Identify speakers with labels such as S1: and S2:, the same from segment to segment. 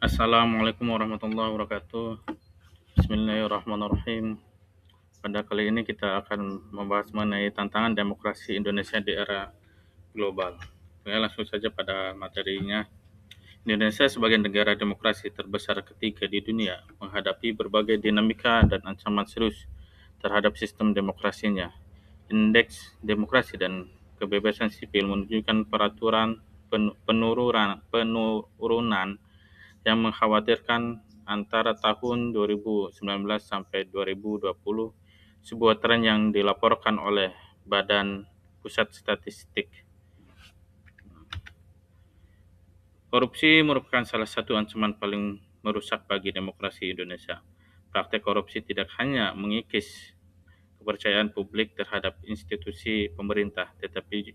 S1: Assalamualaikum warahmatullahi wabarakatuh. Bismillahirrahmanirrahim. Pada kali ini kita akan membahas mengenai tantangan demokrasi Indonesia di era global. Ya, langsung saja pada materinya. Indonesia sebagai negara demokrasi terbesar ketiga di dunia menghadapi berbagai dinamika dan ancaman serius terhadap sistem demokrasinya. Indeks demokrasi dan kebebasan sipil menunjukkan penurunan yang mengkhawatirkan antara tahun 2019 sampai 2020, sebuah tren yang dilaporkan oleh Badan Pusat Statistik. Korupsi merupakan salah satu ancaman paling merusak bagi demokrasi Indonesia. Praktek korupsi tidak hanya mengikis kepercayaan publik terhadap institusi pemerintah, tetapi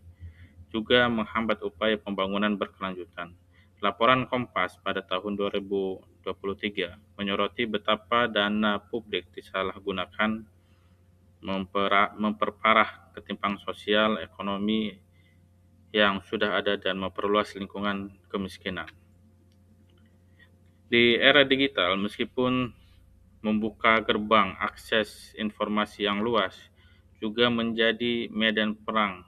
S1: juga menghambat upaya pembangunan berkelanjutan. Laporan Kompas pada tahun 2023 menyoroti betapa dana publik disalahgunakan memperparah ketimpangan sosial, ekonomi yang sudah ada dan memperluas lingkungan kemiskinan. Di era digital, meskipun membuka gerbang akses informasi yang luas, juga menjadi medan perang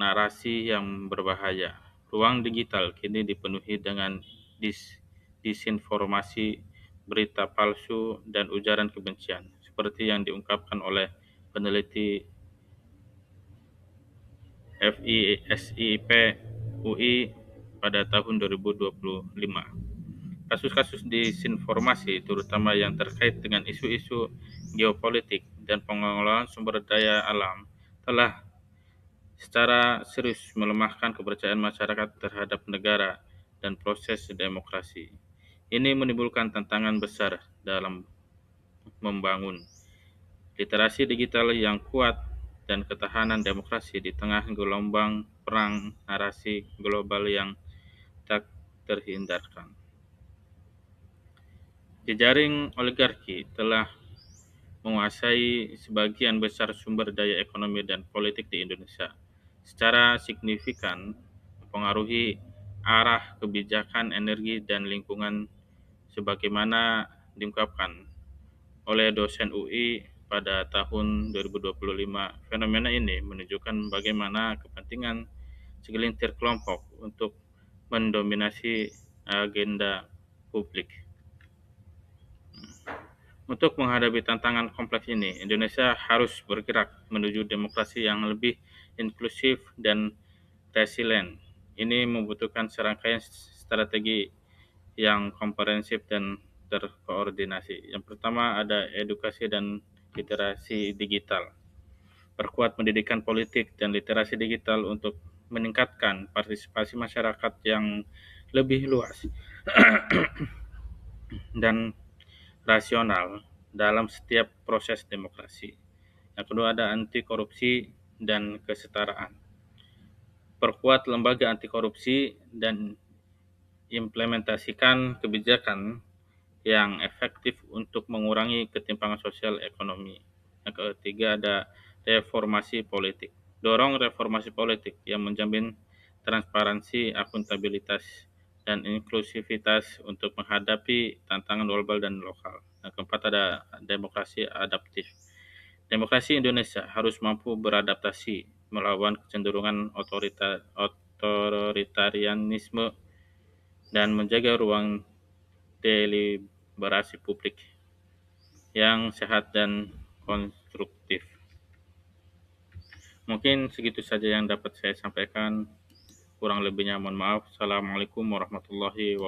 S1: narasi yang berbahaya. Ruang digital kini dipenuhi dengan disinformasi, berita palsu, dan ujaran kebencian, seperti yang diungkapkan oleh peneliti FISIP UI pada tahun 2025. Kasus-kasus disinformasi, terutama yang terkait dengan isu-isu geopolitik dan pengelolaan sumber daya alam, telah secara serius melemahkan kepercayaan masyarakat terhadap negara dan proses demokrasi. Ini menimbulkan tantangan besar dalam membangun literasi digital yang kuat dan ketahanan demokrasi di tengah gelombang perang narasi global yang tak terhindarkan. Jejaring oligarki telah menguasai sebagian besar sumber daya ekonomi dan politik di Indonesia, secara signifikan mempengaruhi arah kebijakan energi dan lingkungan sebagaimana diungkapkan oleh dosen UI pada tahun 2025. Fenomena ini menunjukkan bagaimana kepentingan segelintir kelompok untuk mendominasi agenda publik. Untuk menghadapi tantangan kompleks ini, Indonesia harus bergerak menuju demokrasi yang lebih inklusif dan resilient. Ini membutuhkan serangkaian strategi yang komprehensif dan terkoordinasi. Yang pertama ada edukasi dan literasi digital. Perkuat pendidikan politik dan literasi digital untuk meningkatkan partisipasi masyarakat yang lebih luas dan rasional dalam setiap proses demokrasi. Yang kedua ada anti korupsi dan kesetaraan. Perkuat lembaga anti korupsi dan implementasikan kebijakan yang efektif untuk mengurangi ketimpangan sosial ekonomi. Yang ketiga ada reformasi politik. Dorong reformasi politik yang menjamin transparansi, akuntabilitas, dan inklusivitas untuk menghadapi tantangan global dan lokal. Yang keempat ada demokrasi adaptif. Demokrasi Indonesia harus mampu beradaptasi melawan kecenderungan otoritarianisme dan menjaga ruang deliberasi publik yang sehat dan konstruktif. Mungkin segitu saja yang dapat saya sampaikan. Kurang lebihnya mohon maaf. Assalamualaikum warahmatullahi wabarakatuh.